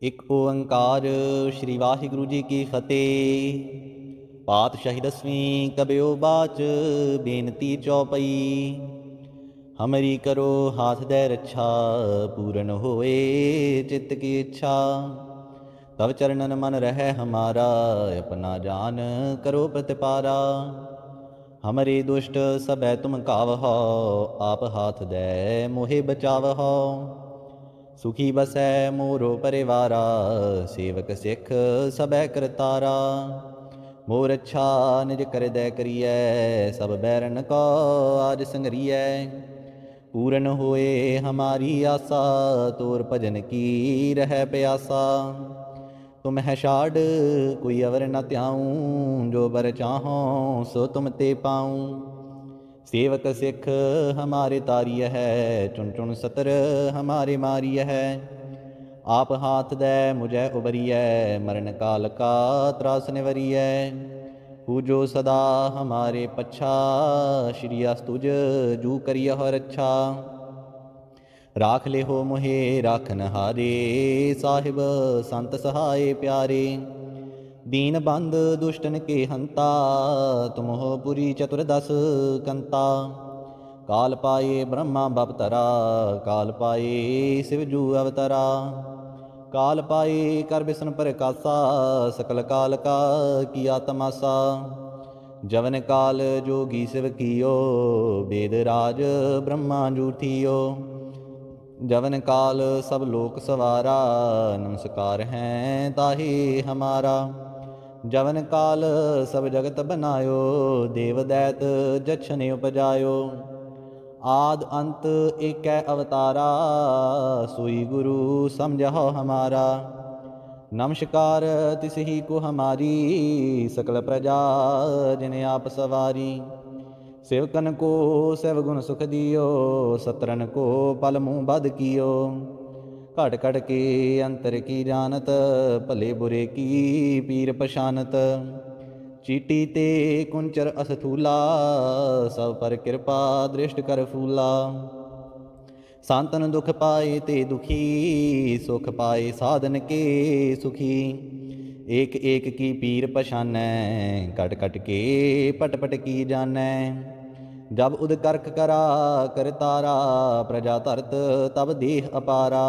ਇੱਕ ਓੰਕਾਰ ਸ਼੍ਰੀ ਵਾਹਿਗੁਰੂ ਜੀ ਕੀ ਫਤਿਹ। ਪਾਤਸ਼ਾਹੀ ਦਸਵੀਂ ਕਬਿਓ ਬਾਚ ਬੇਨਤੀ ਚੌਪਈ। ਹਮਰੀ ਕਰੋ ਹਾਥ ਦੈ ਰੱਛਾ, ਪੂਰਨ ਹੋਏ ਚਿੱਤ ਕੀ ਇੱਛਾ। ਤਵ ਚਰਨਨ ਮਨ ਰਹਿ ਹਮਾਰਾ, ਆਪਣਾ ਜਾਨ ਕਰੋ ਪ੍ਰਤਿਪਾਰਾ। ਹਮਰੇ ਦੁਸ਼ਟ ਸਭੈ ਤੁਮ ਕਾਵਹੋ, ਆਪ ਹਾਥ ਦੈ ਮੋਹਿ ਬਚਾਵਹੋ। ਸੁਖੀ ਬਸੈ ਮੋਰੋ ਪਰਿਵਾਰਾ, ਸੇਵਕ ਸਿੱਖ ਸਭੈ ਕਰਤਾਰਾ। ਮੋਰ ਅੱਛਾ ਨਿਜ ਕਰਦੈ ਕਰੀਐ, ਸਭ ਬੈਰਨ ਕੋ ਆਜ ਸੰਗਰੀਐ। ਪੂਰਨ ਹੋਏ ਹਮਾਰੀ ਆਸਾ, ਤੋਰ ਭਜਨ ਕੀ ਰਹਿ ਪਿਆਸਾ। ਤੁਮ ਹੈ ਛਾੜ ਕੋਈ ਅਵਰ ਨ ਧਿਆਊਂ, ਜੋ ਬਰ ਚਾਹੋਂ ਸੋ ਤੁਮ ਤੇ ਪਾਊਂ। सेवक सिख हमारे तारिय है, चुन चुन सतर हमारे मारिय है। आप हाथ दे मुझे उबरिय, मरण काल का त्रास निवरिय। पूजो सदा हमारे पच्छा, श्री अस्तुज जू करिय रक्षा। राख ले हो मोहे राखन हारे, साहिब संत सहाय प्यारे। दीन बंद दुष्टन के हंता, तुम हो पुरी चतुर्दश कंता। काल पाए ब्रह्मा बपतरा, काल पाए शिवजू अवतरा। काल पाए कर बिसन प्रकाशा, सकल काल का किया तमाशा। जवन काल जोगी शिव कियो, वेद राज ब्रह्मा जूठियो। जवन काल सब लोक सवारा, नमस्कार हैं ताहि हमारा। जवन काल सब जगत बनायो, देव दैत जछन उपजायो। आद अंत एकै अवतारा, सोई गुरु समझो हमारा। नमस्कार तिसही को हमारी, सकल प्रजा जिन आप सवारी। सेवकन को सेव गुण सुख दियो, सतरन को पल मुँह बद कियो। घट घट के अंतर की जानत, भले बुरे की पीर पशानत। चीटी ते कुंचर असथूला, सब पर कृपा दृष्ट कर फूला। सांतन दुख पाए ते दुखी, सुख पाए साधन के सुखी। एक एक की पीर पशानै, कट कट के पट पट की जानै। जब उद करक करा करतारा, प्रजा धरत तब देह अपारा।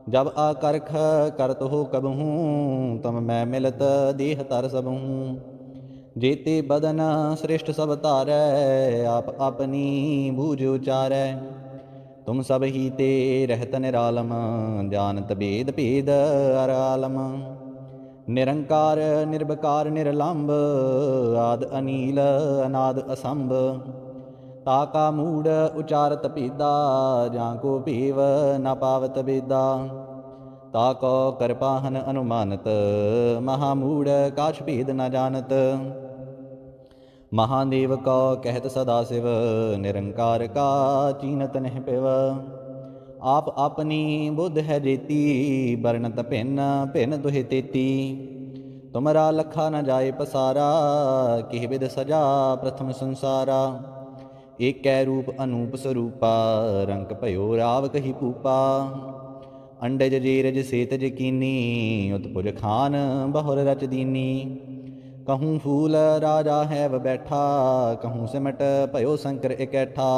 जब आकरख करत हो कबहूँ, तम मैं मिलत देह तर सबहूँ। जेते बदन श्रेष्ठ सब तारै, आप अपनी बूझ उचारै। तुम सब ही ते रहत निरालम, जानत भेद भेद अर आलम। निरंकार निर्विकार निरलंब, आद अनील अनाद असंभ। ताका मूढ़ उचारत भेदा, जाको भेव न पावत बेदा। ताको कृपाहन अनुमानत, महामूढ़ काछ भेद न जानत। महादेव को कहत सदा शिव, निरंकार का चीनत नह पिव। आप अपनी बुद्ध है जेती, बरनत भिन्न भिन्न दुहि तेती। तुमरा लखा न जाए पसारा, किह विद सजा प्रथम संसारा। एकै रूप अनूप स्वरूपा, रंग भयो राव कही पूपा। अंडज जेरज सेतज कीनी, उत्पुज खान बहुर रच दीनी। कहूँ फूल राजा है व बैठा, कहूँ सिमट भयो शंकर इकैठा।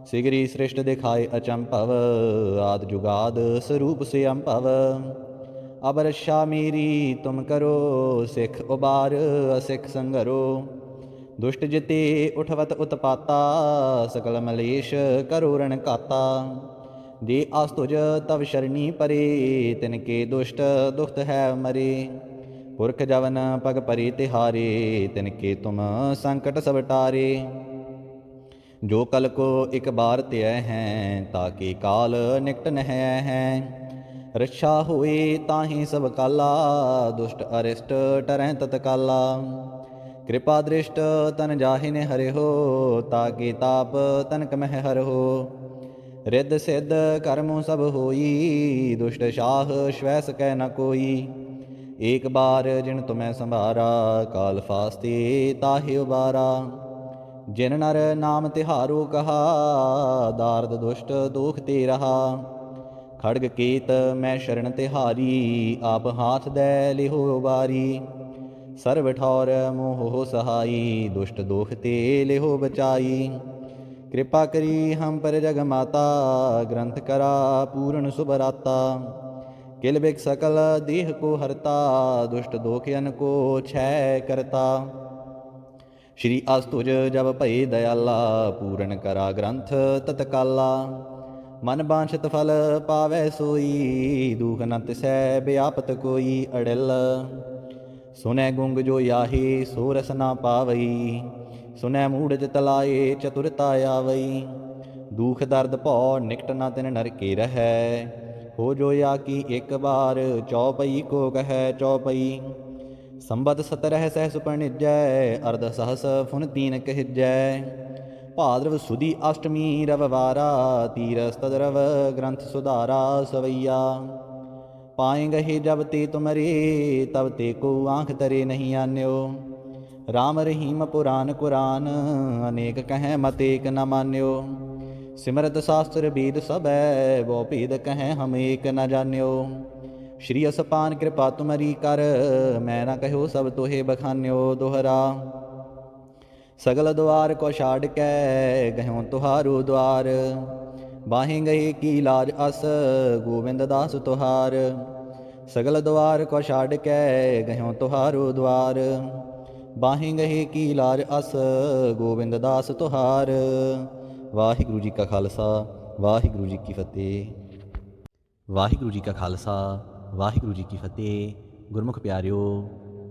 सिगरी सृष्ट दिखाए अचंभव, आद जुगाद स्वरूप से अंभव। अब रक्षा मेरी तुम करो, सिख उबार असिख संगरो। दुष्ट जिते उठवत उत्पाता, सकल मलेश करो रण काता। जे आस्तुज तव शरणी परे, तिनके दुष्ट दुखत है मरे। पुरख जवन पग परे तिहारे, तिनके तुम संकट सब टारे। जो कल को एक बार त्य हैं, ताके काल निकट नह हैं। रक्षा होए ताहि सब काला, दुष्ट अरिष्ट टरैं तत्काला। कृपा दृष्ट तन जाहि ने हरे हो, ताके ताप तनक मह हर हो। रिद्ध सिद्ध कर्मों सब होई, दुष्ट शाह श्वैस कै न कोई। एक बार जिन तुम्हें संभारा, काल फास्ते ताहि उबारा। जिन नर नाम तिहारो कहा, दार्द दुष्ट दोख ते रहा। खड़ग केत मैं शरण तिहारी, आप हाथ दै लिहो बारी। सर्व ठौर मोह सहाई, दुष्ट दोख ते लिहो बचाई। कृपा करी हम पर जग माता, ग्रंथ करा पूर्ण सुबराता। किल बिक सकल देह को हरता, दुष्ट दोखयन को क्षय करता। श्री अस्तुज जब भय दयाला, पूਰਨ करा ग्रंथ तत्काला। मन बांछित फल पावै सोई, दुख न तिसै व्यापत कोई। अड़िल सुनै गुंग जो याहे, सो रस ना पावई। सुनै मूढ़ चित लाए, चतुरता आवई। दुख दर्द भौ निकट न तिन नर के रहै, हो जो या की एक बार, चौपई को कहै चौपई। संबत सतरह सहस पणिजै, अर्ध सहस फुन तीन कहिजै। भाद्रव सुदी अष्टमी रविवारा, तीरस तदरव ग्रंथ सुधारा सवैया। पाएंगे जब ते तुमरे, तब ते को आँख तरे नहीं आन्यो। राम रहीम पुराण कुरान, अनेक कहें मत एक न मान्यो। सिमरत शास्त्र वेद सबै, बहु भेद कहें हम एक न जान्यो। श्री असपान कृपा तुमरी कर, मैं न कहो सब तोहे बखान्यो। दोहरा सगल द्वार को छाड़ कै, गह्यों तुहारो द्वार। बाहें गए की लाज अस, गोविंद दास तुहार। सगल द्वार को छाड़ कै, गह्यों तुहारो द्वार। बाहें गए की लाज अस, गोविंद दास तुहार। वाहिगुरु जी का खालसा, वाहिगुरु जी की फतेह। ਵਾਹਿਗੁਰੂ ਜੀ ਕਾ ਖਾਲਸਾ, ਵਾਹਿਗੁਰੂ ਜੀ ਕੀ ਫਤਿਹ। ਗੁਰਮੁਖ ਪਿਆਰਿਓ,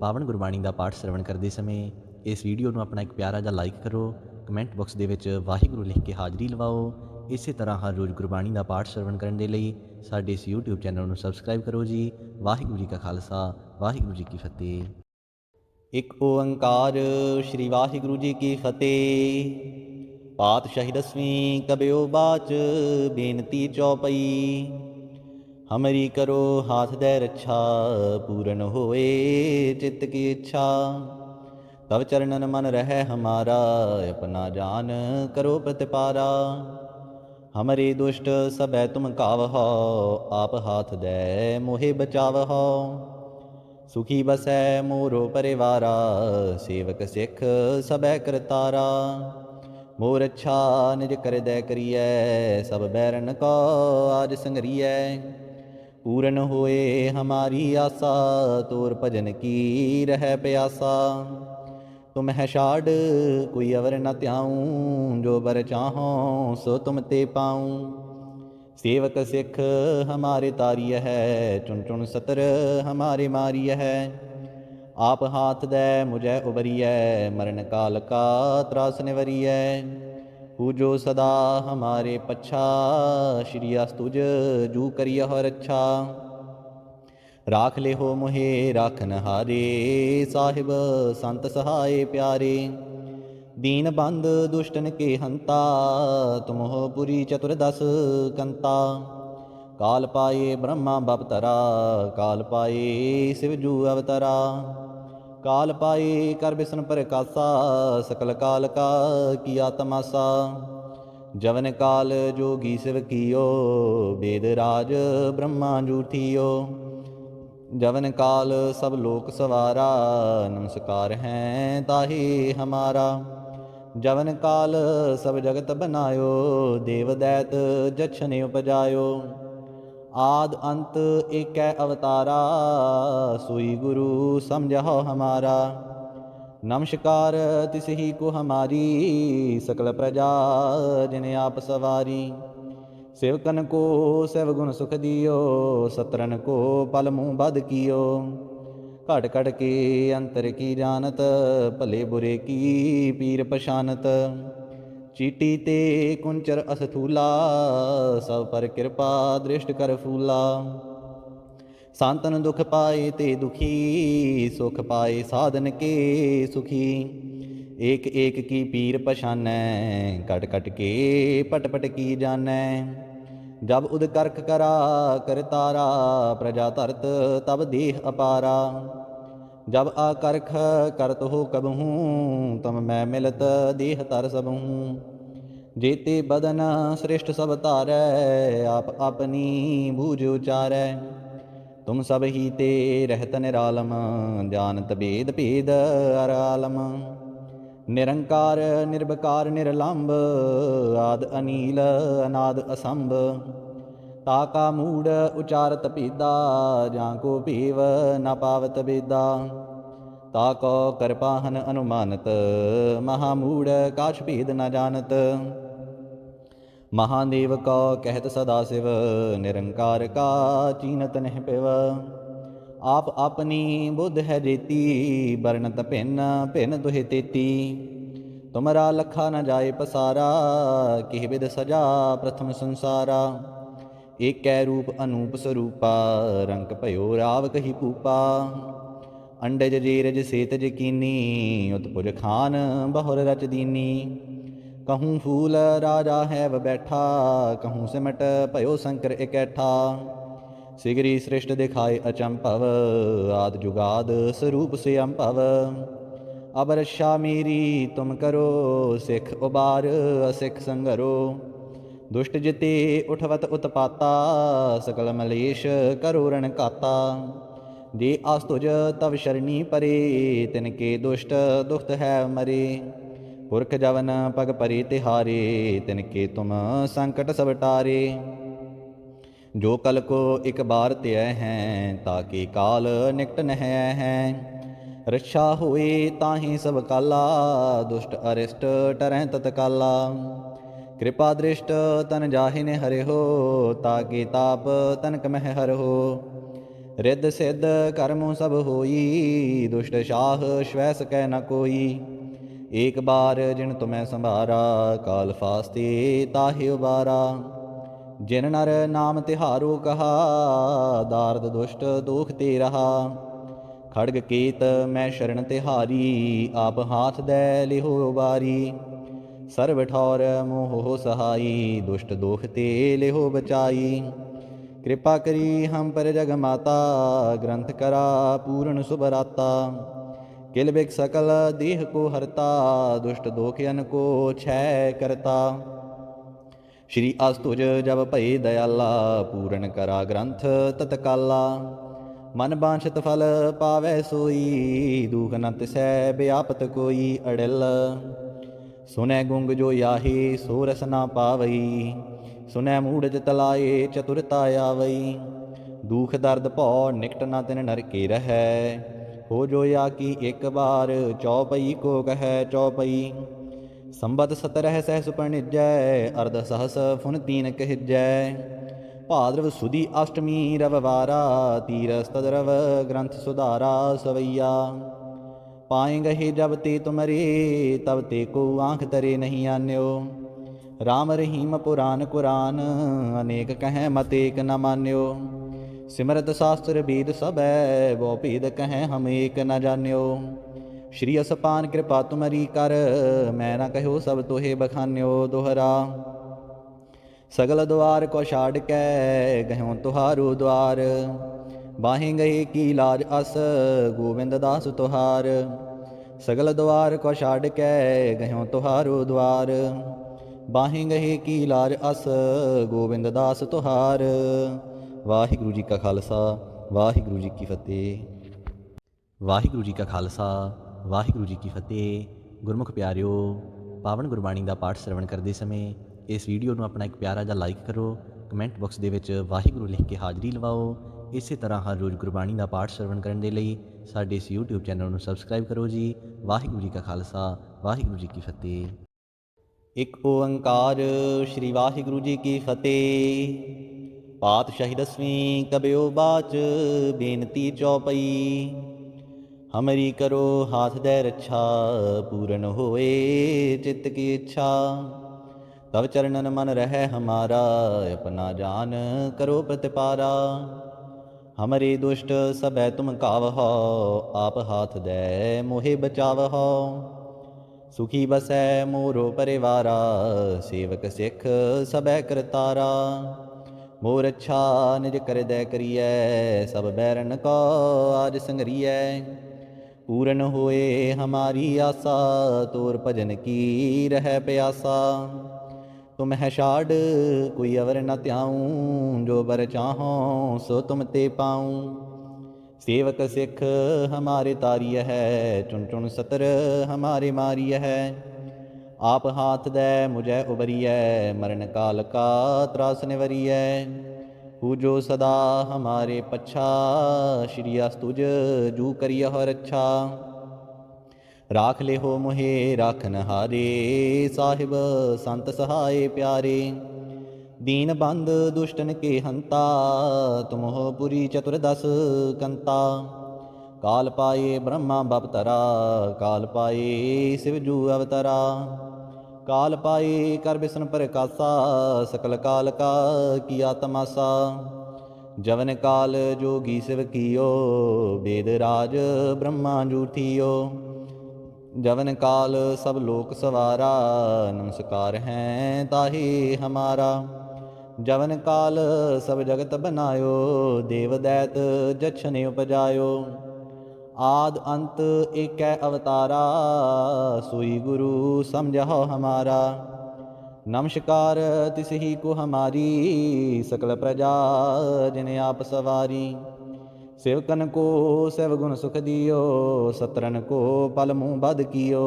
ਪਾਵਨ ਗੁਰਬਾਣੀ ਦਾ ਪਾਠ ਸਰਵਣ ਕਰਦੇ ਸਮੇਂ ਇਸ ਵੀਡੀਓ ਨੂੰ ਆਪਣਾ ਇੱਕ ਪਿਆਰਾ ਜਿਹਾ ਲਾਈਕ ਕਰੋ, ਕਮੈਂਟ ਬਾਕਸ ਦੇ ਵਿੱਚ ਵਾਹਿਗੁਰੂ ਲਿਖ ਕੇ ਹਾਜ਼ਰੀ ਲਵਾਓ। ਇਸੇ ਤਰ੍ਹਾਂ ਹਰ ਰੋਜ਼ ਗੁਰਬਾਣੀ ਦਾ ਪਾਠ ਸਰਵਣ ਕਰਨ ਦੇ ਲਈ ਸਾਡੇ ਇਸ YouTube ਚੈਨਲ ਨੂੰ ਸਬਸਕ੍ਰਾਈਬ ਕਰੋ ਜੀ। ਵਾਹਿਗੁਰੂ ਜੀ ਕਾ ਖਾਲਸਾ, ਵਾਹਿਗੁਰੂ ਜੀ ਕੀ ਫਤਿਹ। ਇੱਕ ਓੰਕਾਰ ਸ਼੍ਰੀ ਵਾਹਿਗੁਰੂ ਜੀ ਕੀ ਫਤਿਹ। ਪਾਤਸ਼ਾਹੀ ਦਸਵੀਂ ਕਬਿਓ ਬਾਚ, ਬੇਨਤੀ ਚੌਪਈ। हमरी करो हाथ दे रक्षा, पूरन होए चित्त की इच्छा। तब चरणन मन रहे हमारा, अपना जान करो प्रतिपारा। हमरे दुष्ट सबै तुम कावहो, आप हाथ दे मोहे बचावहो। सुखी बसै मोरो परिवारा, सेवक सिख सबै करतारा। मोर अच्छा निज कर दै करियै, सब बैरन को आज संगरियै। पूरन होए हमारी आसा, तोर भजन की रह प्यासा। तुम है छाड़ कोई अवर न त्याऊँ, जो बर चाहो सो तुम ते पाऊँ। सेवक सिख हमारे तारिय है, चुन चुन सतर हमारे मारिय है। आप हाथ दे मुझे उबरिय, मरण काल का त्रास निवरिय। पूजो सदा हमारे पच्छा, श्री अस्तुज जू करिय हो रक्षा। राख ले हो मोहे राखन हारे, साहिब संत सहाय प्यारे। दीन बंद दुष्टन के हंता, तुम हो पुरी चतुर्दश कंता। काल पाए ब्रह्मा बपतरा, काल पाए शिवजू अवतरा। काल पाए कर बिसन प्रकाशा, सकल काल का किया तमाशा। जवन काल जोगी शिव कियो, वेद राज ब्रह्मा जूठियो। जवन काल सब लोक सवारा, नमस्कार हैं ताहि हमारा। जवन काल सब जगत बनायो, देव दैत जछन उपजायो। आद अंत एकै अवतारा, सोई गुरु समझो हमारा। नमस्कार तिसही को हमारी, सकल प्रजा जिन आप सवारी। सेवकन को सेव गुण सुख दियो, सतरन को पल मुँह बद कियो। घट घट के अंतर की जानत, भले बुरे की पीर पछानत। चीटी ते कुंचर असथूला, सब पर कृपा दृष्ट कर फूला। सांतन दुख पाए ते दुखी, सुख पाए साधन के सुखी। एक एक की पीर पछानै, कट कट के पट पट की जानै। जब उद करख करा करतारा, प्रजा धरत तब देह अपारा। जब आकर्ख करत हो कबहूँ, तब मैं मिलत देह तर सबहूँ। जेते बदन श्रेष्ठ सब तारै, आप अपनी बूझ उचारै। तुम सब ही ते रहत निरालम, जानत भेद भेद अर आलम। निरंकार निर्विकार निर्लंब, आद अनील अनाद असंभ। ताका मूढ़ उचारत भेदा, जाको भेव न पावत बेदा। ताको कृपाहन अनुमानत, महामूढ़ काछ भेद न जानत। महादेव को कहत सदा शिव, निरंकार का चीनत नह पिव। आप अपनी बुद्ध है जेती, बरनत भिन्न भिन्न दुहि तेती। तुमरा लखा न जाए पसारा, किह बिद सजा प्रथम संसारा। एकै रूप अनूप स्वरूपा, रंक भयो राव कही भूपा। अंडज जेरज सेतज कीनी, उत्पुज खान बहुर रच दीनी। कहूँ फूल राजा है व बैठा, कहूँ सिमट भयो शंकर इकैठा। सिगरी सृष्ट दिखाए अचंभव, आद जुगाद स्वरूप से अम्भव। अब रक्षा मेरी तुम करो, सिख उबार असिख संगरो। दुष्ट जिते उठवत उत्पाता, सकल मलेश करो रण काता। जे आस्तुज तव शरणी परे, तिनके दुष्ट दुखत है मरे। पुरख जवन पग परे तिहारे, तिनके तुम संकट सब टारे। जो कल को एक बार त्य हैं, ताके काल निकट नह हैं। रक्षा होए ताहि सब काला, दुष्ट अरिष्ट टरह तत्काला। कृपा दृष्ट तन जाहिने हरे हो, ताके ताप तनक मह हर हो। रिद्ध सिद्ध कर्मों सब होई, दुष्ट शाह श्वै सकै न कोई। एक बार जिन तुम्हें संभारा, काल फास्ते ताहि उबारा। जिन नर नाम तिहारो कहा, दार्द दुष्ट दोख ते रहा। खड़ग केत मैं शरण तिहारी, आप हाथ दै लिहो बारी। सर्व ठौर मोह हो सहाई, दुष्ट दोख ते लिहो बचाई। कृपा करी हम पर जग माता, ग्रंथ करा पूर्ण सुभराता। किल बिक सकल देह को हरता, दुष्ट दोखयन को क्षय करता। श्री अस्तुज जब भय दयाला, पूਰਨ करा ग्रंथ तत्काला। मन बांछत फल पावै सोई, दुख न तिसै व्यापत कोई अड़िल। सुनै गुंग जो याही, सो रस ना पावई। सुनै मूढ़ जित लाए, चतुरता आवई। दुख दर्द भौ निकट न तिन नर के रहै। हो जो या की एक बार, चौपई को कहै चौपई। संबत सतरह सहस पणिजै, अर्ध सहस फुन तीन कहिजै। भाद्रव सुदी अष्टमी रववारा, तीरस तदरव ग्रंथ सुधारा सवैया। पाए गहे जब ते तुमरे, तब ते को आँख तरे नहीं आन्यो। राम रहीम पुराण कुरान, अनेक कहें मत एक न मान्यो। सिमरत शास्त्र वेद सबै, वो भेद कहें हम एक न जान्यो। श्री असपान कृपा तुमरी कर, मैं न कहो सब तोहे बखान्यो दोहरा। सगल द्वार को छाड़ कै, गह्यों तुहारो द्वार। बाहें गए की लाज अस, गोविंद दास तुहार। सगल द्वार को छाड़ कै, गह्यों तुहारो द्वार। बाहें गए की लाज अस, गोविंद दास तुहार। वाहिगुरु जी का खालसा, वाहिगुरु जी की फतेह। ਵਾਹਿਗੁਰੂ ਜੀ ਕਾ ਖਾਲਸਾ, ਵਾਹਿਗੁਰੂ ਜੀ ਕੀ ਫਤਿਹ। ਗੁਰਮੁਖ ਪਿਆਰਿਓ, ਪਾਵਨ ਗੁਰਬਾਣੀ ਦਾ ਪਾਠ ਸਰਵਣ ਕਰਦੇ ਸਮੇਂ ਇਸ ਵੀਡੀਓ ਨੂੰ ਆਪਣਾ ਇੱਕ ਪਿਆਰਾ ਜਿਹਾ ਲਾਈਕ ਕਰੋ। ਕਮੈਂਟ ਬਾਕਸ ਦੇ ਵਿੱਚ ਵਾਹਿਗੁਰੂ ਲਿਖ ਕੇ ਹਾਜ਼ਰੀ ਲਵਾਓ। ਇਸੇ ਤਰ੍ਹਾਂ ਹਰ ਰੋਜ਼ ਗੁਰਬਾਣੀ ਦਾ ਪਾਠ ਸਰਵਣ ਕਰਨ ਦੇ ਲਈ ਸਾਡੇ ਇਸ YouTube ਚੈਨਲ ਨੂੰ ਸਬਸਕ੍ਰਾਈਬ ਕਰੋ ਜੀ। ਵਾਹਿਗੁਰੂ ਜੀ ਕਾ ਖਾਲਸਾ, ਵਾਹਿਗੁਰੂ ਜੀ ਕੀ ਫਤਿਹ। ਇੱਕ ਓੰਕਾਰ ਸ਼੍ਰੀ ਵਾਹਿਗੁਰੂ ਜੀ ਕੀ ਫਤਿਹ। ਪਾਤਸ਼ਾਹੀ ਦਸਵੀਂ ਕਬਿਓ ਬਾਚ, ਬੇਨਤੀ ਚੌਪਈ। हमरी करो हाथ दै रक्षा, पूर्ण होए चित्त की इच्छा। तब चरणन मन रहे हमारा, अपना जान करो प्रतिपारा। हमरे दुष्ट सबै तुम कावहो, आप हाथ दै मोहे बचावहो। सुखी बसै मोरो परिवारा, सेवक सिख सबै करतारा। मोर अच्छा निज कर दै करियै, सब बैरन को आज संगरियै। पूਰਨ होए हमारी आसा, तोर भजन की रह प्यासा। तुम है छाड़ कोई अवर न त्याऊँ, जो बर चाहो सो तुम ते पाऊँ। सेवक सिख हमारे तारिय है, चुन चुन सतर हमारे मारिय है। आप हाथ दे मुझे उबरिय, मरण काल का त्रास निवरिय। पूजो सदा हमारे पच्छा, श्री अस्तुज जू करिय हो रक्षा। राख ले हो मोहे राखन हारे, साहिब संत सहाय प्यारे। दीन बंद दुष्टन के हंता, तुम हो पुरी चतुर्दश कंता। काल पाए ब्रह्मा बपतरा, काल पाए शिवजू अवतरा। काल पाए कर बिसन प्रकाशा, सकल काल का किया तमाशा। जवन काल जोगी शिव कियो, वेद राज ब्रह्मा जूठियो। जवन काल सब लोक सवारा, नमस्कार हैं ताहि हमारा। जवन काल सब जगत बनायो, देव दैत जछन उपजायो। आद अंत एक अवतारा, सोई गुरु समझो हमारा। नमस्कार तिस ही को हमारी, सकल प्रजा जिन आप सवारी। सेवकन को सेव गुण सुख दियो, सतरन को पल मुँह बद कियो।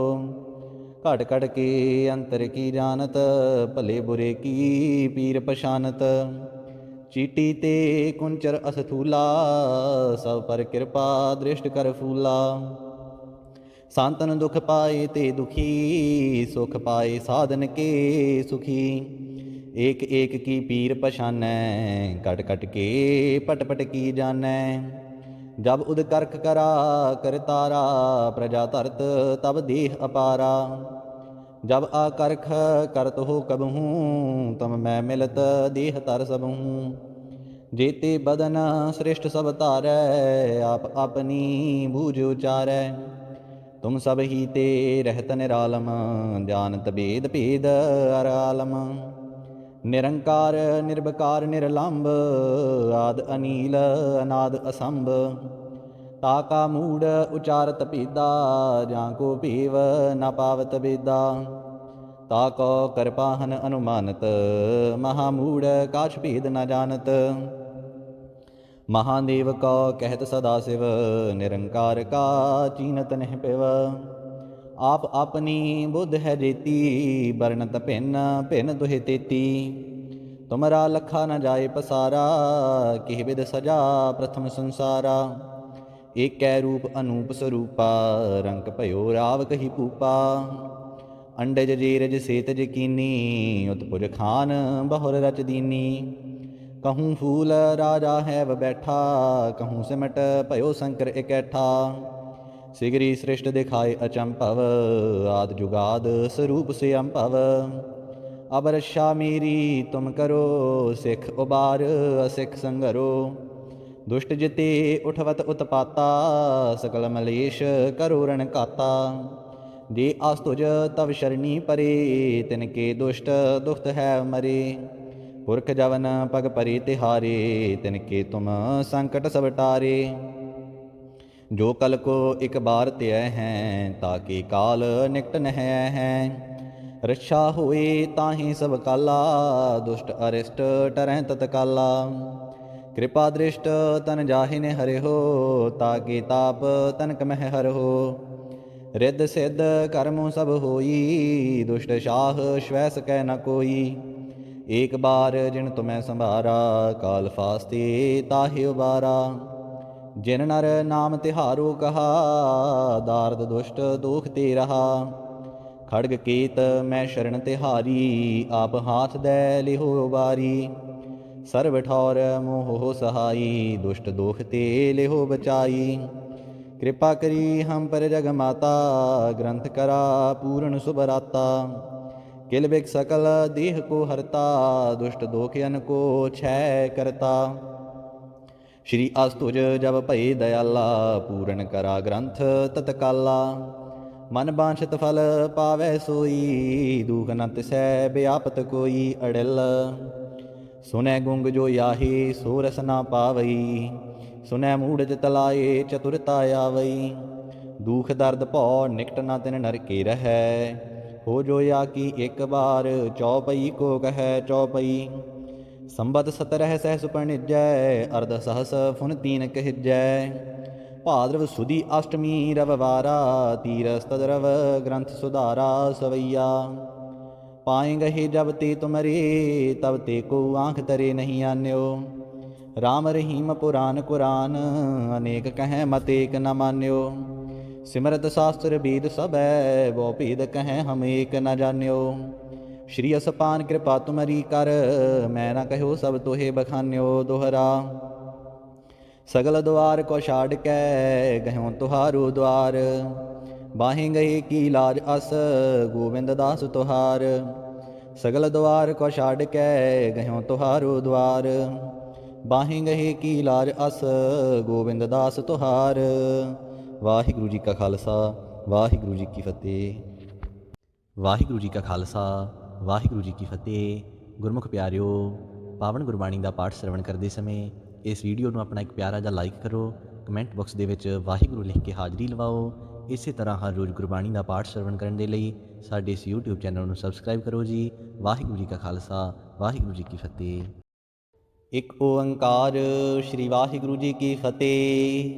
घट घट के अंतर की जानत, भले बुरे की पीर पशानत। चीटी ते कुंचर असथूला, सब पर कृपा दृष्ट कर फूला। सांतन दुख पाए ते दुखी, सुख पाए साधन के सुखी। एक एक की पीर पशानै, कट कट के पट पट की जानै। जब उद करख करा करतारा, प्रजा धरत तब देह अपारा। जब आकरख करत हो कबहूँ, तम मैं मिलत देह तर सबहूँ। जेते बदन श्रेष्ठ सब तारै, आप अपनी बूझ उचारै। तुम सब ही ते रहत निरालम, जानत भेद भेद अर आलम। निरंकार निर्विकार निर्लंब, आद अनील अनाद असंभ। ताका मूढ़ उचारत भेदा, जाको भेव न पावत बेदा। ताको कृपाहन अनुमानत, महामूढ़ काछ भेद न जानत। महादेव को कहत सदा शिव, निरंकार का चीनत नह पिव। आप अपनी बुद्ध है जेती, बरनत भिन्न भिन्न दुहि तेती। तुमरा लखा न जाए पसारा, किह बिद सजा प्रथम संसारा। एक रूप अनूप स्वरूपा, रंक भयो राव कही पूपा। अंडज जेरज सेतज कीनी, उत्पुज खान बहुर रच दीनी। कहूँ फूल राजा है व बैठा, कहूँ सिमट भयो शंकर इकैठा। सिगरी सृष्ट दिखाए अचंभव, आद जुगाद स्वरूप से अम्भव। अब रक्षा मेरी तुम करो, सिख उबार असिख संगरो। दुष्ट जिते उठवत उत्पाता, सकल मलेश करो रण काता। जे आस्तुज तव शरणी परे, तिनके दुष्ट दुखत है मरे। पुरख जवन पग परे तिहारे, तिनके तुम संकट सब टारे। जो कल को एक बार त्यय हैं, ताके काल निकट नह हैं। रक्षा होए ताहि सब काला, दुष्ट अरिष्ट टरह तत्काला। कृपा दृष्ट तन जाहिने हरे हो, ताके ताप तनक मह हर हो। रिद्ध सिद्ध कर्मों सब होई, दुष्ट शाह श्वैस कै न कोई। एक बार जिन तुम्हें संभारा, काल फास्ते ताहि उबारा। जिन नर नाम तिहारो कहा, दार्द दुष्ट दोख ते रहा। खड़ग केत मैं शरण तिहारी, आप हाथ दे लिहो उबारी। सर्व ठौर मोह हो सहाई, दुष्ट दोख ते लिहो बचाई। कृपा करी हम पर जग माता, ग्रंथ करा पूर्ण सुबराता। किल बिक सकल देह को हरता, दुष्ट दोखियन को क्षय करता। श्री अस्तुज जब भय दयाला, पूर्ण करा ग्रंथ तत्काला। मन बांछित फल पावै सोई, दुख न तिसै व्यापत कोई अड़िल। सुनै गुंग जो याही सो रस ना पावई, सुनै मूढ़ जित लाए चतुरता आवई। दुख दर्द भौ निकट न तिन नर के रहै, हो जोया की एक बार, चौपई को कह चौपई। संबत 17 सहस परिणिजै, अर्ध सहस फुन तीन कहिजै। भाद्रव सुदी अष्टमी रविवारा, तीरस तदरव ग्रंथ सुधारा सवैया। पाएंगे जब ते तुमरे, तब ते को आँख तरे नहीं आन्यो। राम रहीम पुराण कुरान, अनेक कहें मत एक न मान्यो। सिमरत शास्त्र वेद सबै, वो भेद कहें हम एक न जान्यो। श्री असपान कृपा तुमरी कर, मैं न कहो सब तोहे बखान्यो। दोहरा सगल द्वार को छाड़ कै, गह्यों तुहारो द्वार। बाहें गए की लाज अस, गोविंद दास तुहार। सगल द्वार को छाड़ कै, गह्यों तुहारो द्वार। बाहें गए की लाज अस, गोविंद दास तुहार। वाहिगुरु जी का खालसा, वाहिगुरु जी की फतेह। ਵਾਹਿਗੁਰੂ ਜੀ ਕਾ ਖਾਲਸਾ, ਵਾਹਿਗੁਰੂ ਜੀ ਕੀ ਫਤਿਹ। ਗੁਰਮੁਖ ਪਿਆਰਿਓ, ਪਾਵਨ ਗੁਰਬਾਣੀ ਦਾ ਪਾਠ ਸਰਵਣ ਕਰਦੇ ਸਮੇਂ ਇਸ ਵੀਡੀਓ ਨੂੰ ਆਪਣਾ ਇੱਕ ਪਿਆਰਾ ਜਿਹਾ ਲਾਈਕ ਕਰੋ, ਕਮੈਂਟ ਬਾਕਸ ਦੇ ਵਿੱਚ ਵਾਹਿਗੁਰੂ ਲਿਖ ਕੇ ਹਾਜ਼ਰੀ ਲਵਾਓ। ਇਸੇ ਤਰ੍ਹਾਂ ਹਰ ਰੋਜ਼ ਗੁਰਬਾਣੀ ਦਾ ਪਾਠ ਸਰਵਣ ਕਰਨ ਦੇ ਲਈ ਸਾਡੇ ਇਸ YouTube ਚੈਨਲ ਨੂੰ ਸਬਸਕ੍ਰਾਈਬ ਕਰੋ ਜੀ। ਵਾਹਿਗੁਰੂ ਜੀ ਕਾ ਖਾਲਸਾ, ਵਾਹਿਗੁਰੂ ਜੀ ਕੀ ਫਤਿਹ। ਇੱਕ ਓੰਕਾਰ ਸ਼੍ਰੀ ਵਾਹਿਗੁਰੂ ਜੀ ਕੀ ਫਤਿਹ।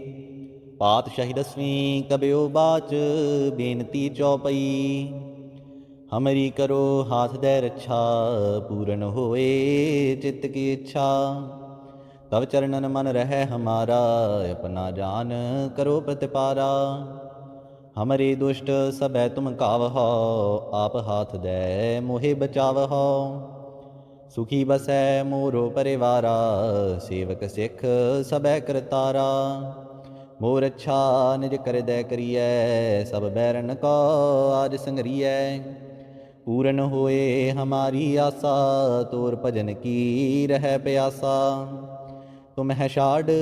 ਪਾਤਸ਼ਾਹੀ ਦਸਵੀਂ ਕਬਿਓ ਬਾਚ, ਬੇਨਤੀ ਚੌਪਈ। हमरी करो हाथ दे रक्षा, पूर्ण होए चित्त की इच्छा। तब चरणन मन रहे हमारा, अपना जान करो प्रतिपारा। हमरे दुष्ट सबै तुम कावहो, आप हाथ दे मोहे बचावहो। सुखी बसै मोरो परिवारा, सेवक सिख सबै करतारा। मोर अच्छा निज कर दे करिए, सब बैरन को आज संगरिए। पूरन होए हमारी आशा, तोर भजन की रह प्यासा। तुम है छाड़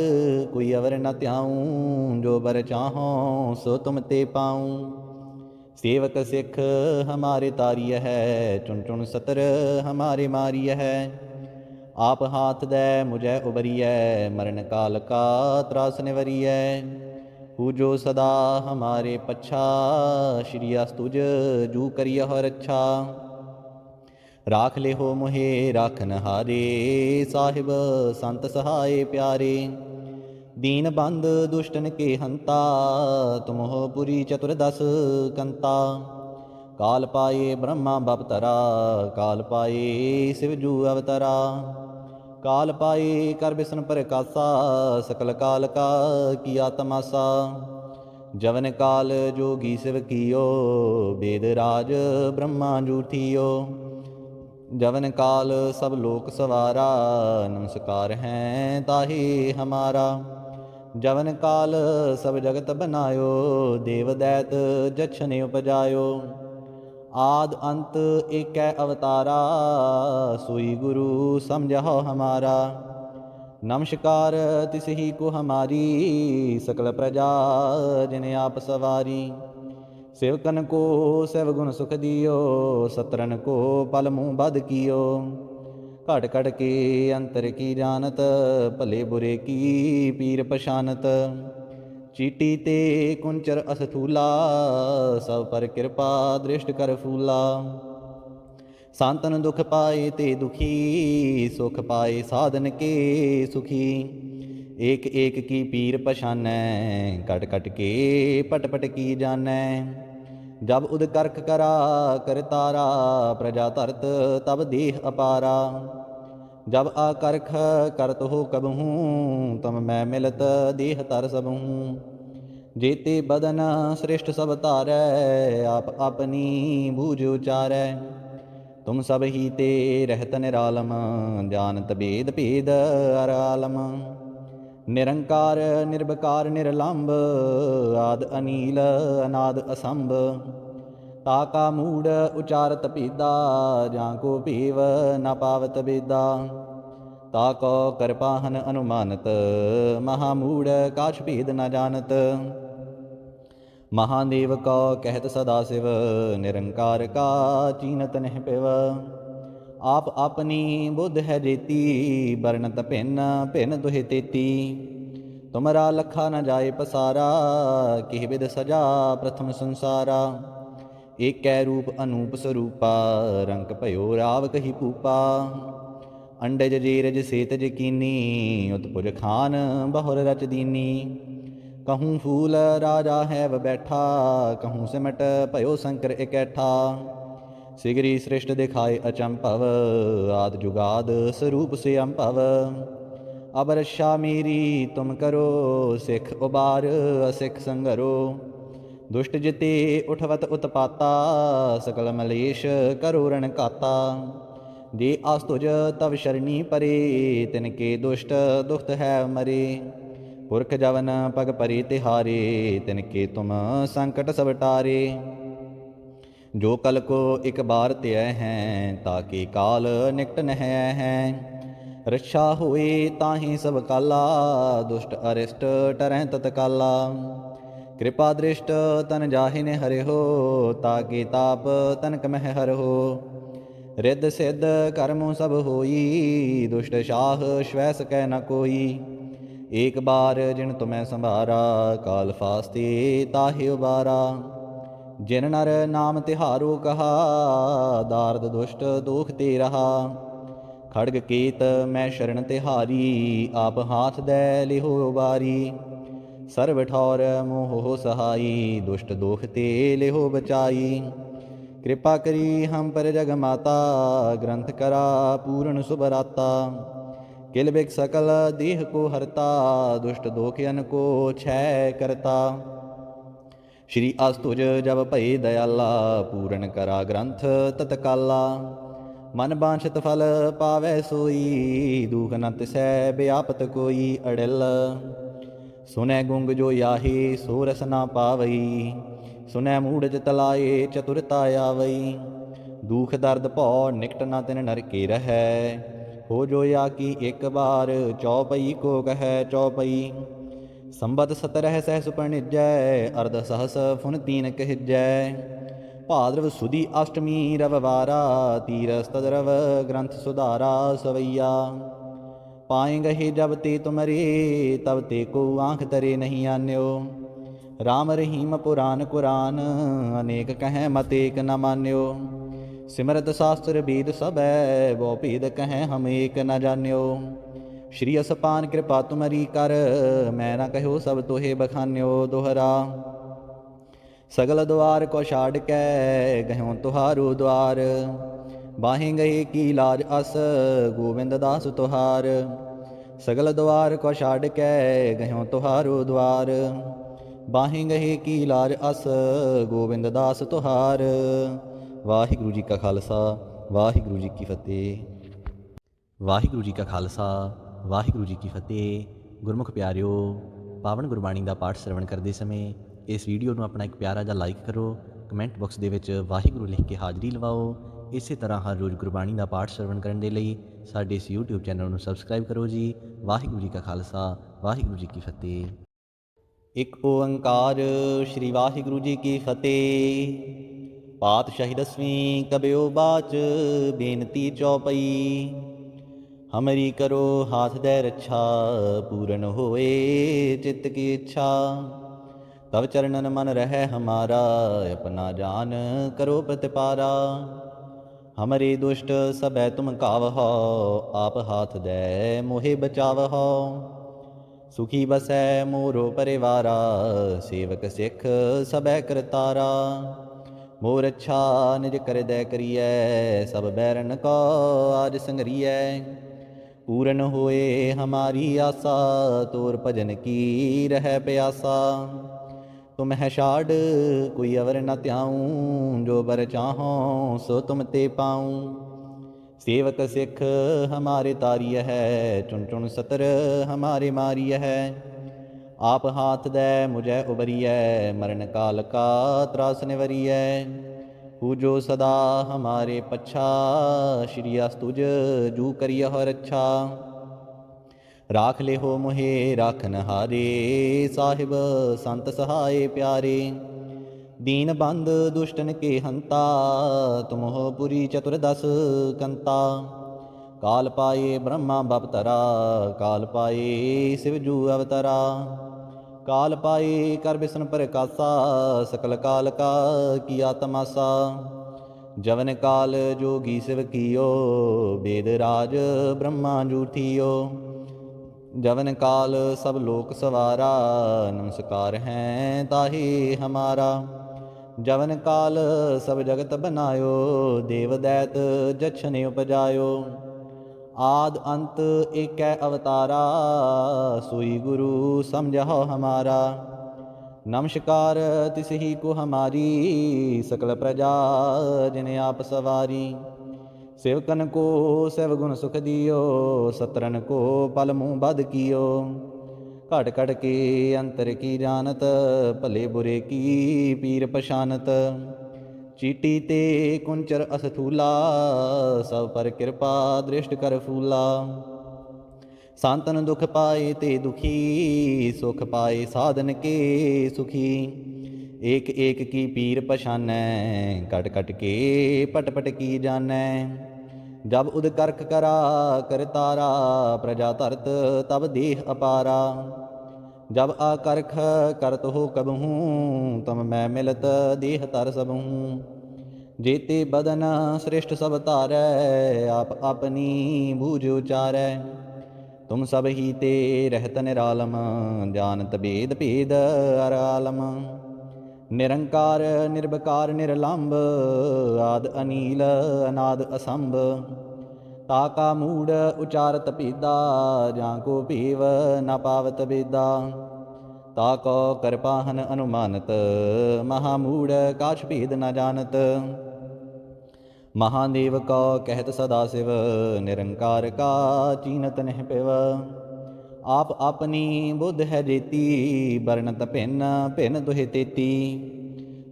कोई अवर न त्याऊँ, जो बर चाहो सो तुम ते पाऊँ। सेवक सिख हमारे तारिय है, चुन चुन सतर हमारे मारिय है। आप हाथ दे मुझे उबरिय, मरण काल का त्रास निवरिय। पूजो सदा हमारे पच्छा, श्री अस्तुज जू करिय रक्षा। राख ले हो मोहे राखन हारे, साहिब संत सहाय प्यारे। दीन बंद दुष्टन के हंता, तुम हो पुरी चतुर्दश कंता। काल पाए ब्रह्मा बपतरा, काल पाए शिवजू अवतरा। काल पाए कर बिसन प्रकाशा, सकल काल का किया तमाशा। जवन काल जोगी शिव कियो, वेद राज ब्रह्मा जूठियो। जवन काल सब लोक सवारा, नमस्कार हैं ताहि हमारा। जवन काल सब जगत बनायो, देव दैत जछन उपजायो। आद अंत एकै अवतारा, सोई गुरु समझो हमारा। नमस्कार तिस ही को हमारी, सकल प्रजा जिन आप सवारी। सेवकन को सेव गुण सुख दियो, सतरन को पल मुँह बद कियो। घट घट के अंतर की जानत, भले बुरे की पीर पशानत। चीटी ते कुंचर असथूला, सब पर कृपा दृष्ट कर फूला। सांतन दुख पाए ते दुखी, सुख पाए साधन के सुखी। एक एक की पीर पछानै, कट कट के पट पट की जानै। जब उद करक करा करतारा, प्रजा धरत तब देह अपारा। जब आकरख करत हो कबहूँ, तम मैं मिलत देह तर सबहूँ। जेते बदन श्रेष्ठ सब तारै, आप अपनी बूझ उचारै। तुम सब ही ते रहत निरालम, जानत भेद भेद अर आलम। निरंकार निर्विकार निरलंब, आद अनील अनाद असंभ। ताका मूढ़ उचारत भेदा, जाको भेव न पावत बेदा। ताको कृपाहन अनुमानत, महामूढ़ काछ भेद न जानत। महादेव को कहत सदा शिव, निरंकार का चीनत नह पिव। आप अपनी बुद्ध है जेती, बरनत भिन्न भिन्न दुहि तेती। तुमरा लखा न जाए पसारा, किह बिद सजा प्रथम संसारा। ਏਕੈ ਰੂਪ ਅਨੂਪ ਸਰੂਪਾ ਰੰਕ ਭਇਓ ਰਾਵ ਕਹੀ ਭੂਪਾ ਅੰਡਜ ਜੀਰਜ ਸੇਤਜ ਕੀਨੀ ਉਤਪੁਜ ਖਾਨ ਬਹੁਰ ਰਚ ਦੀਨੀ कहूँ फूल राजा है व बैठा कहूँ सिमट भयो शंकर इकैठा सिगरी सृष्ट दिखाए अचंभव आद जुगाद स्वरूप से अंभव अब रक्षा मेरी तुम करो सिख उबार असिख संगरो दुष्ट जिते उठवत उत्पाता सकल मलेश करो रण काता जे आस्तुज तव शरणी परे तिनके दुष्ट दुखत है मरे पुरख जवन पग परे तिहारे तिनके तुम संकट सब टारे जो कल को एक बार त्य हैं ताकि काल निकट न हैं रक्षा होए ताहि सब काला दुष्ट अरिष्ट टरह तत्काला कृपा दृष्ट तन जाहि ने हरे हो ताकि ताप तनक मह हर हो रिद्ध सिद्ध कर्मों सब होई दुष्ट शाह श्वैस कै न कोई एक बार जिन तुम्हें संभारा काल फास्ते ताहि उबारा जिन नर नाम तिहारो कहा दार्द दुष्ट दोख ते रहा खड़ग केत मैं शरण तिहारी आप हाथ दे लिहो उबारी सर्व ठौर मोह हो सहाई दुष्ट दोख ते लिहो बचाई कृपा करी हम पर जग माता ग्रंथ करा पूर्ण सुबराता किल बिक सकल देह को हरता दुष्ट दोखियन को क्षय करता श्री अस्तुज जब भय दयाला पूरन करा ग्रंथ तत्काला मन बांछत फल पावै सोई दुख न तिसै व्यापत कोई अड़िल सुनै गुंग जो याहे सो रस ना पावई सुनै मूढ़ चित लाए चतुरता आवई दुख दर्द भौ निकट न तिन नर के रहै हो जो या की एक बार चौपई को कह चौपई संबत सतरह सहस पणिजै अर्ध सहस फुन तीन कहजै भाद्रव सुदी अष्टमी रववारा तीरस तदरव ग्रंथ सुधारा सवैया पाए गहे जब ते तुमरे तब ते को आँख तरे नहीं आन्यो राम रहीम पुराण कुरान अनेक कह मत एक न मान्यो सिमरत शास्त्र वेद सबै वो भेद कहें हम एक न जान्यो श्री असपान कृपा तुमरी कर मैं न कहो सब तोहे बखान्यो दोहरा सगल द्वार को छाड़ कै गहो तुहारो द्वार बाहें गए की लाज अस गोविंद दास तुहार सगल द्वार को छाड़ कै गहो तुहारो द्वार बाहें गए की लाज अस गोविंद दास तुहार ਵਾਹਿਗੁਰੂ ਜੀ ਕਾ ਖਾਲਸਾ ਵਾਹਿਗੁਰੂ ਜੀ ਕੀ ਫਤਿਹ। ਵਾਹਿਗੁਰੂ ਜੀ ਕਾ ਖਾਲਸਾ ਵਾਹਿਗੁਰੂ ਜੀ ਕੀ ਫਤਿਹ। ਗੁਰਮੁਖ ਪਿਆਰਿਓ, ਪਾਵਨ ਗੁਰਬਾਣੀ ਦਾ ਪਾਠ ਸਰਵਣ ਕਰਦੇ ਸਮੇਂ ਇਸ ਵੀਡੀਓ ਨੂੰ ਆਪਣਾ ਇੱਕ ਪਿਆਰਾ ਜਿਹਾ ਲਾਈਕ ਕਰੋ, ਕਮੈਂਟ ਬਾਕਸ ਦੇ ਵਿੱਚ ਵਾਹਿਗੁਰੂ ਲਿਖ ਕੇ ਹਾਜ਼ਰੀ ਲਵਾਓ। ਇਸੇ ਤਰ੍ਹਾਂ ਹਰ ਰੋਜ਼ ਗੁਰਬਾਣੀ ਦਾ ਪਾਠ ਸਰਵਣ ਕਰਨ ਦੇ ਲਈ ਸਾਡੇ ਇਸ YouTube ਚੈਨਲ ਨੂੰ ਸਬਸਕ੍ਰਾਈਬ ਕਰੋ ਜੀ। ਵਾਹਿਗੁਰੂ ਜੀ ਕਾ ਖਾਲਸਾ ਵਾਹਿਗੁਰੂ ਜੀ ਕੀ ਫਤਿਹ। ਇੱਕ ਓੰਕਾਰ ਸ਼੍ਰੀ ਵਾਹਿਗੁਰੂ ਜੀ ਕੀ ਫਤਿਹ। पातशाही दसवीं कबयो बाच बेनती चौपई हमरी करो हाथ दे रक्षा पूरन होए चित्त की इच्छा तब चरणन मन रहे हमारा अपना जान करो प्रतिपारा हमरे दुष्ट सबै तुम कावहो आप हाथ दे मोहे बचावहो सुखी बसै मोरो परिवारा सेवक सिख सबै करतारा मोर अच्छा निज कर दै करिए सब बैरन को आज संगरिए पूरन होए हमारी आशा तोर भजन की रह प्यासा तुम है छाड़ कोई अवर न त्याऊँ जो बर चाहो सो तुम ते पाऊँ सेवक सिख हमारे तारिय है चुन चुन सतर हमारे मारिय है आप हाथ दे मुझे उबरिय मरण काल का त्रास निवरिय पूजो सदा हमारे पच्छा श्री अस्तुज जू करिय हो रक्षा राख ले हो मोहे राखन हारे साहिब संत सहाय प्यारे दीन बंद दुष्टन के हंता तुम हो पुरी चतुर्दश कंता काल पाए ब्रह्मा बपतरा काल पाए शिवजू अवतरा काल पाए कर बिसन प्रकाशा, सकल काल का किया तमाशा। जवन काल जोगी शिव कियो, वेद राज ब्रह्मा जूठियो। जवन काल सब लोक सवारा, नमस्कार हैं ताहि हमारा। जवन काल सब जगत बनायो, देव दैत जछन उपजायो। आद अंत एकै अवतारा, सोई गुरु समझहो हमारा। नमस्कार तिसहि को हमारी, सकल प्रजा जिन आप सवारी। सेवकन को सेव गुण सुख दियो, सतरन को पल मुँह बद कियो। घट घट के अंतर की जानत, भले बुरे की पीर पछानत। चीटी ते कुंचर असथूला, सब पर कृपा दृष्ट कर फूला। सांतन दुख पाए ते दुखी, सुख पाए साधन के सुखी। एक एक की पीर पछानै, कट कट के पट पट की जानै। जब उद करख करा कर तारा, प्रजा धरत तब देह अपारा। जब आकरख करत हो कबहूँ, तम मैं मिलत देह तर सबहूँ। जेते बदन श्रेष्ठ सब तारै, आप अपनी बूझ उचारै। तुम सब ही ते रहत निरालम, जानत भेद भेद अर आलम। निरंकार निर्विकार निर्लंब, आद अनील अनाद असंभ। ताका मूढ़ उचारत भेदा, जाको भेव न पावत बेदा। ताको कृपाहन अनुमानत, महामूढ़ काछ भेद न जानत। महादेव को कहत सदा शिव, निरंकार का चीनत नह पिव। आप अपनी बुद्ध है जेती, वर्णत भिन्न भिन्न दुहि तेती।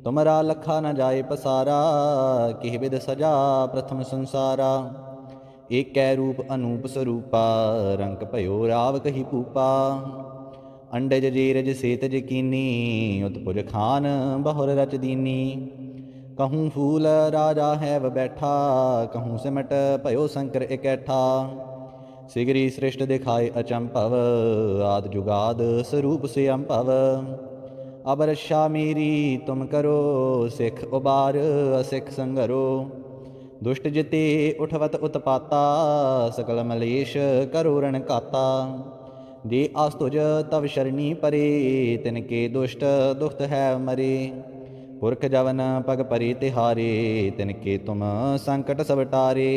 तुमरा लखा न जाए पसारा, किह विद सजा प्रथम संसारा। एकै रूप अनूप स्वरूपा, रंक भयो राव कही पूपा। अंडज जेरज सेतज कीनी, उत्पुज खान बहुर रच दीनी। कहूँ फूल राजा है व बैठा, कहूँ सिमट भयो शंकर इकैठा। सिगरी सृष्ट दिखाए अचंभव, आद जुगाद स्वरूप से अम्भव। अब रक्षा मेरी तुम करो, सिख उबार असिख संगरो। दुष्ट जिते उठवत उत्पाता, सकल मलेश करो रण काता। जे आस्तुज तव शरणी परे, तिनके दुष्ट दुखत है मरे। पुरख जवन पग परे तिहारे, तिनके तुम संकट सब टारे।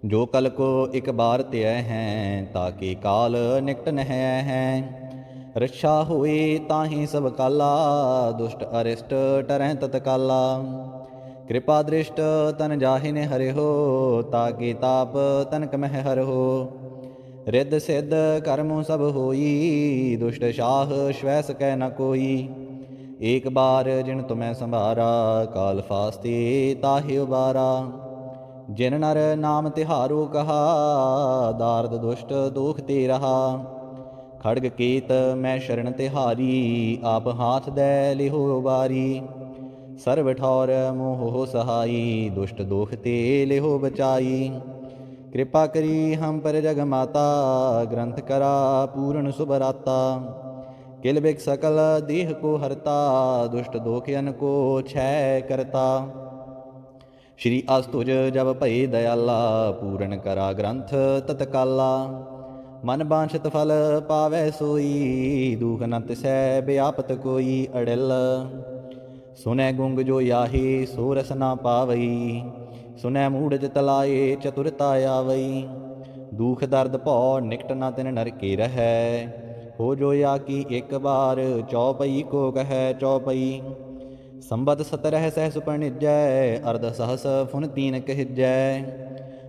जो कल को एक बार त्य हैं, ताके काल निकट नह हैं। रक्षा होए ताहि सब काला, दुष्ट अरिष्ट टरह तत्काला। कृपा दृष्ट तन जाहिने हरे हो, ताके ताप तनक मह हर हो। रिद्ध सिद्ध कर्मों सब होई, दुष्ट शाह श्वै सकै न कोई। एक बार जिन तुम्हें संभारा, काल फास्ते ताहि उबारा। जिन नर नाम तिहारो कहा, दार्द दुष्ट दोख ते रहा। खड़ग केत मैं शरण तिहारी, आप हाथ दै लिहो उबारी। सर्व ठौर मोह सहाई, दुष्ट दोख ते लिहो बचाई। कृपा करी हम पर जग माता, ग्रंथ करा पूर्ण सुभराता। किल बिक सकल देह को हरता, दुष्ट दोखयन को क्षय करता। श्री अस्तुज जब भय दयाला, पूर्ण करा ग्रंथ तत्काला। मन बांछत फल पावै सोई, दुख न तिसै व्यापत कोई अड़िल। सुनै गुंग जो याही, सो रस ना पावई। सुनै मूढ़ जित लाए, चतुरता आवई। दुख दर्द भौ निकट न तिन नर के रहै। हो जो या की एक बार, चौपई को कहै चौपई। संबत सतरह सहस पणिजै, अर्ध सहस फुन तीन कहिजै।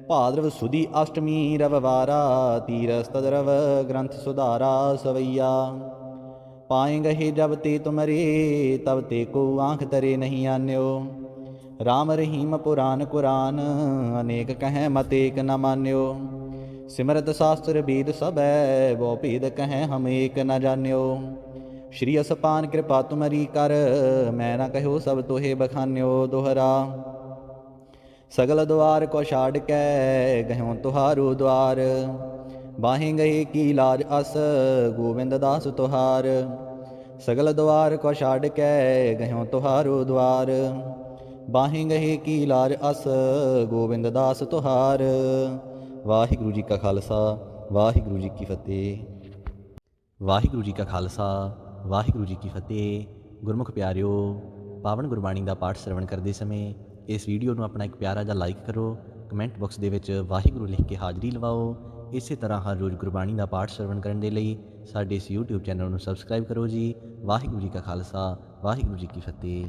भाद्रव सुदी अष्टमी रविवारा, तीरस तदरव ग्रंथ सुधारा सवैया। पाएंगे जब ते तुमरे, तब ते को आँख तरे नहीं आन्यो। राम रहीम पुराण कुरान, अनेक कहें मत एक न मान्यो। सिमरत शास्त्र वेद सबै, वो भेद कहें हम एक न जान्यो। श्री असपान कृपा तुमरी कर, मैं न कहो सब तोहे बखान्यो दोहरा। सगल द्वार को छाड़ कै, गह्यों तुहारो द्वार। बाहें गए की लाज अस गोविंद दास तुहार। सगल द्वार को छाड़ कै गयों तुहारो द्वार। बाहें गए की लाज अस गोविंद दास तुहार। वाहिगुरु जी का खालसा वाहिगुरु जी की फतेह। ਵਾਹਿਗੁਰੂ ਜੀ ਕਾ ਖਾਲਸਾ ਵਾਹਿਗੁਰੂ ਜੀ ਕੀ ਫਤਿਹ। ਗੁਰਮੁਖ ਪਿਆਰਿਓ, ਪਾਵਨ ਗੁਰਬਾਣੀ ਦਾ ਪਾਠ ਸਰਵਣ ਕਰਦੇ ਸਮੇਂ ਇਸ ਵੀਡੀਓ ਨੂੰ ਆਪਣਾ ਇੱਕ ਪਿਆਰਾ ਜਿਹਾ ਲਾਈਕ ਕਰੋ। ਕਮੈਂਟ ਬਾਕਸ ਦੇ ਵਿੱਚ ਵਾਹਿਗੁਰੂ ਲਿਖ ਕੇ ਹਾਜ਼ਰੀ ਲਵਾਓ। ਇਸੇ ਤਰ੍ਹਾਂ ਹਰ ਰੋਜ਼ ਗੁਰਬਾਣੀ ਦਾ ਪਾਠ ਸਰਵਣ ਕਰਨ ਦੇ ਲਈ ਸਾਡੇ ਇਸ YouTube ਚੈਨਲ ਨੂੰ ਸਬਸਕ੍ਰਾਈਬ ਕਰੋ ਜੀ। ਵਾਹਿਗੁਰੂ ਜੀ ਕਾ ਖਾਲਸਾ ਵਾਹਿਗੁਰੂ ਜੀ ਕੀ ਫਤਿਹ।